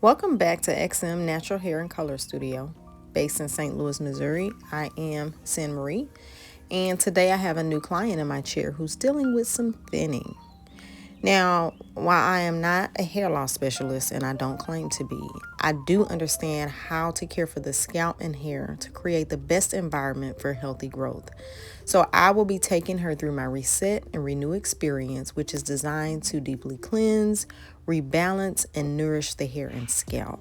Welcome back to XM Natural Hair and Color Studio, based in St. Louis, Missouri. I am Sin Marie, and today I have a new client in my chair who's dealing with some thinning. Now, while I am not a hair loss specialist and I don't claim to be, I do understand how to care for the scalp and hair to create the best environment for healthy growth. So I will be taking her through my Reset and Renew experience, which is designed to deeply cleanse, rebalance, and nourish the hair and scalp.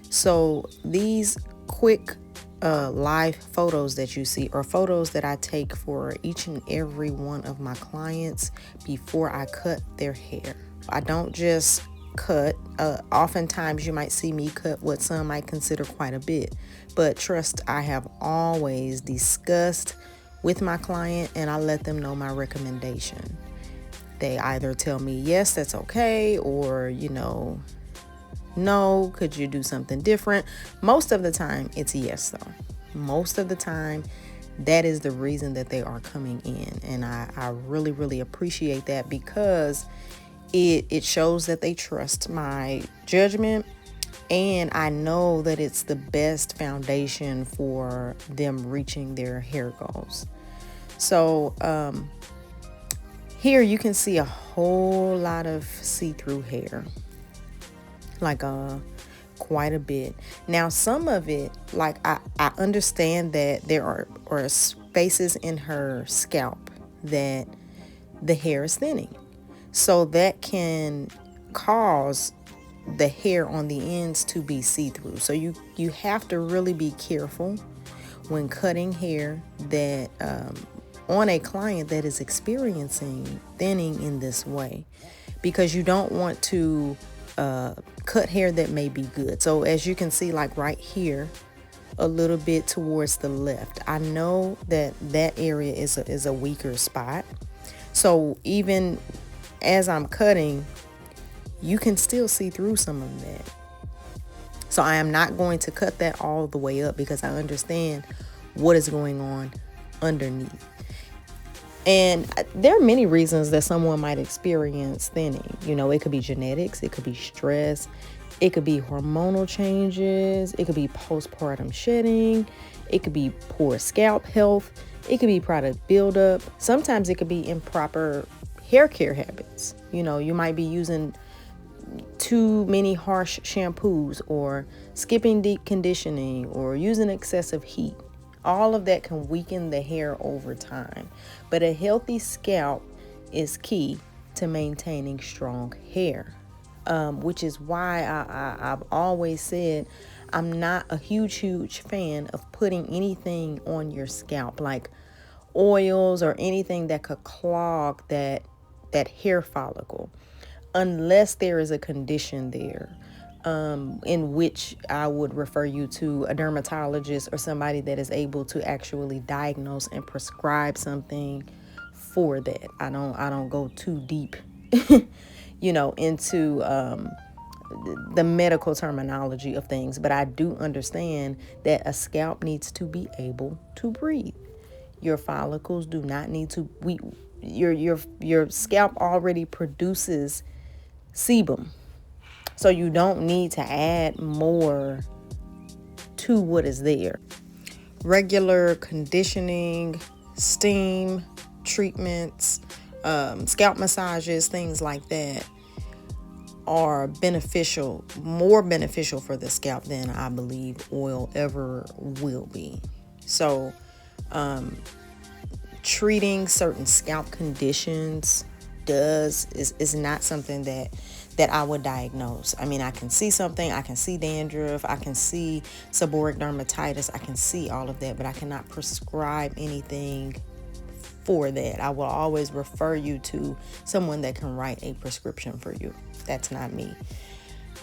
So these quick live photos that you see are photos that I take for each and every one of my clients before I cut their hair. I don't just cut. Oftentimes you might see me cut what some might consider quite a bit, but trust, I have always discussed with my client and I let them know my recommendation. They either tell me, yes, that's okay, or, no, could you do something different? Most of the time, it's yes, though. Most of the time, that is the reason that they are coming in. And I really, really appreciate that because it shows that they trust my judgment. And I know that it's the best foundation for them reaching their hair goals. So here you can see a whole lot of see-through hair. Quite a bit. Now, some of it, I understand that there are spaces in her scalp that the hair is thinning. So that can cause the hair on the ends to be see-through. So you have to really be careful when cutting hair that on a client that is experiencing thinning in this way, because you don't want to cut hair that may be good. So as you can see, right here, a little bit towards the left, I know that area is a weaker spot. So even as I'm cutting, you can still see through some of that. So I am not going to cut that all the way up because I understand what is going on underneath. And there are many reasons that someone might experience thinning. It could be genetics, it could be stress, it could be hormonal changes, it could be postpartum shedding, it could be poor scalp health, it could be product buildup. Sometimes it could be improper hair care habits. You might be using too many harsh shampoos or skipping deep conditioning or using excessive heat. All of that can weaken the hair over time. But a healthy scalp is key to maintaining strong hair, which is why I've always said I'm not a huge fan of putting anything on your scalp, like oils or anything that could clog that hair follicle, unless there is a condition there. In which I would refer you to a dermatologist or somebody that is able to actually diagnose and prescribe something for that. I don't go too deep, into the medical terminology of things, but I do understand that a scalp needs to be able to breathe. Your follicles do not need to. Your scalp already produces sebum. So you don't need to add more to what is there. Regular conditioning, steam treatments, scalp massages, things like that are more beneficial for the scalp than I believe oil ever will be. So treating certain scalp conditions is not something that I would diagnose. I mean, I can see something, I can see dandruff, I can see seborrheic dermatitis, I can see all of that, but I cannot prescribe anything for that. I will always refer you to someone that can write a prescription for you. That's not me.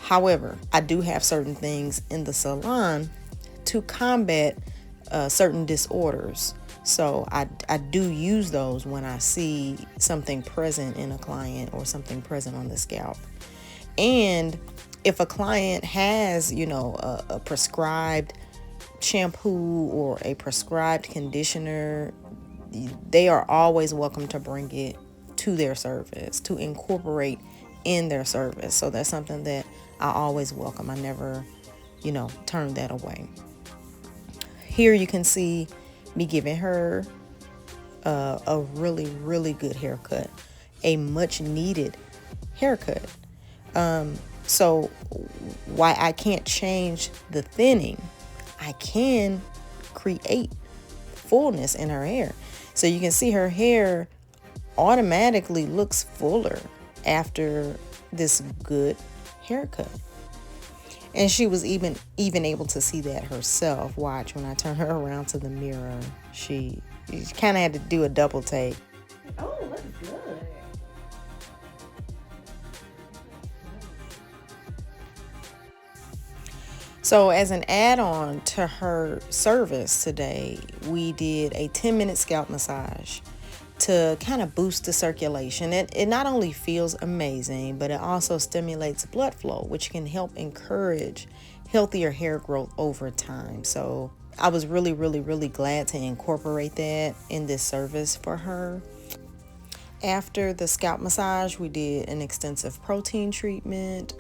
However, I do have certain things in the salon to combat certain disorders. So I do use those when I see something present in a client or something present on the scalp. And if a client has, a prescribed shampoo or a prescribed conditioner, they are always welcome to bring it to their service, to incorporate in their service. So that's something that I always welcome. I never, turn that away. Here you can see me giving her a really, really good haircut, a much needed haircut. So why I can't change the thinning, I can create fullness in her hair. So you can see her hair automatically looks fuller after this good haircut. And she was even able to see that herself. Watch, when I turn her around to the mirror, she kind of had to do a double take. Oh, looks good. So as an add-on to her service today, we did a 10-minute scalp massage to kind of boost the circulation. It not only feels amazing, but it also stimulates blood flow, which can help encourage healthier hair growth over time. So I was really, really, really glad to incorporate that in this service for her. After the scalp massage, we did an extensive protein treatment.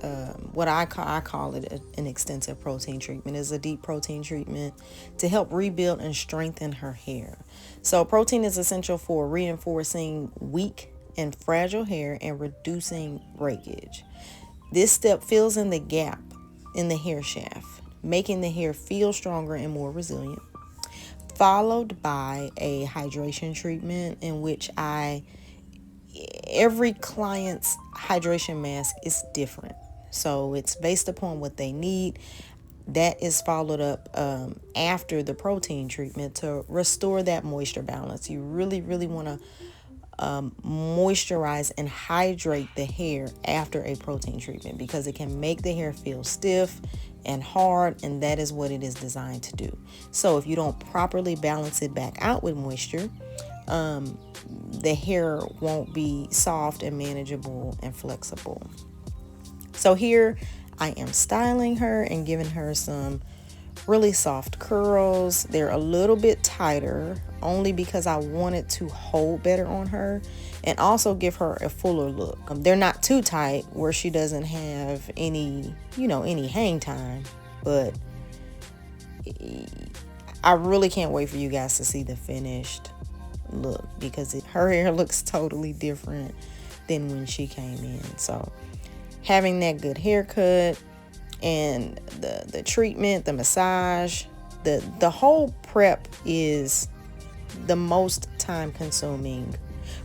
What I call it an extensive protein treatment. Is a deep protein treatment to help rebuild and strengthen her hair. So protein is essential for reinforcing weak and fragile hair and reducing breakage. This step fills in the gap in the hair shaft, making the hair feel stronger and more resilient. Followed by a hydration treatment in which every client's hydration mask is different. So it's based upon what they need. That is followed up after the protein treatment to restore that moisture balance. You really, really want to moisturize and hydrate the hair after a protein treatment because it can make the hair feel stiff and hard, and that is what it is designed to do. So if you don't properly balance it back out with moisture, the hair won't be soft and manageable and flexible. So here I am styling her and giving her some really soft curls. They're a little bit tighter only because I wanted to hold better on her and also give her a fuller look. They're not too tight where she doesn't have any hang time, but I really can't wait for you guys to see the finished look because her hair looks totally different than when she came in. So having that good haircut and the treatment, the massage, the whole prep is the most time consuming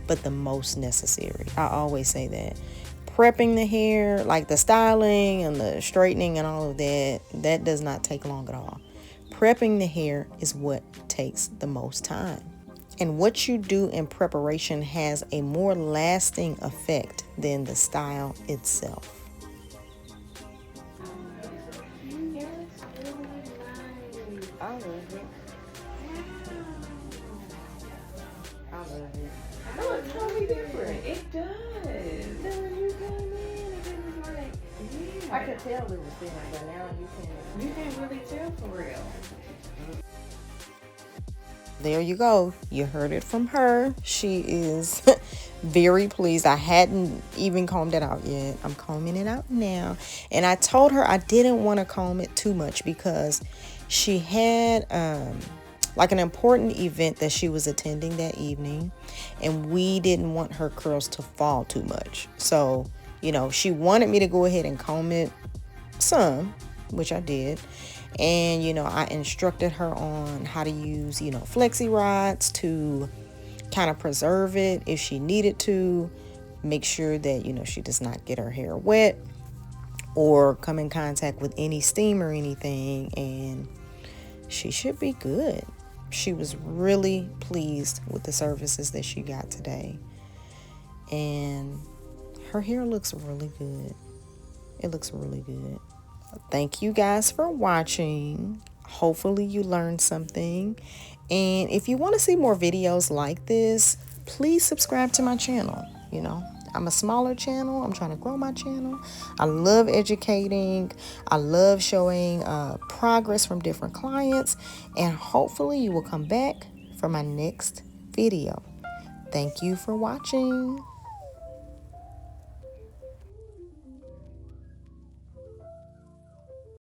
but the most necessary. I always say that. Prepping the hair, like the styling and the straightening and all of that does not take long at all. Prepping the hair is what takes the most time. And what you do in preparation has a more lasting effect than the style itself. I love it. I love it. It looks totally different. It does. Then you came in and it was like, yeah. I could tell it was different, but now you can really tell for real. There you go. You heard it from her. She is very pleased. I hadn't even combed it out yet. I'm combing it out now. And I told her I didn't want to comb it too much because she had like an important event that she was attending that evening. And we didn't want her curls to fall too much. So, she wanted me to go ahead and comb it some, which I did. And, I instructed her on how to use, flexi rods to kind of preserve it if she needed to. Make sure that, she does not get her hair wet or come in contact with any steam or anything. And she should be good. She was really pleased with the services that she got today. And her hair looks really good. It looks really good. Thank you guys for watching. Hopefully you learned something. And if you want to see more videos like this, please subscribe to my channel. I'm a smaller channel. I'm trying to grow my channel. I love educating. I love showing progress from different clients. And hopefully you will come back for my next video. Thank you for watching.